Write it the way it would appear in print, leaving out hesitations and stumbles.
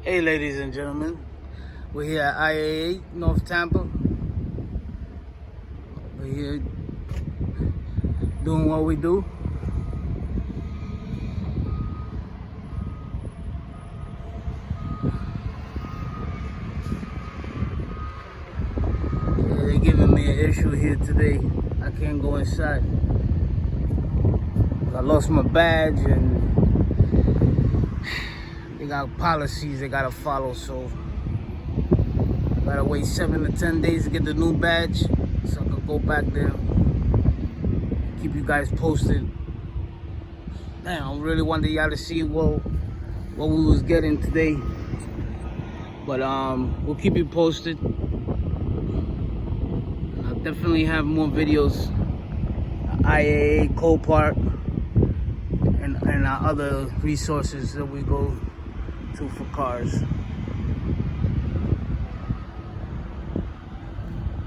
Hey, ladies and gentlemen, we're here at I.A.A, North Tampa. We're here doing what we do. Yeah, they're giving me an issue here today. I can't go inside. I lost my badge and they got policies they gotta follow, so I gotta wait 7 to 10 days to get the new badge so I can go back there. Keep you guys posted. Damn, I really wanted y'all to see what we was getting today. But we'll keep you posted. I'll definitely have more videos. I.A.A, Copart, and our other resources that we go to for cars.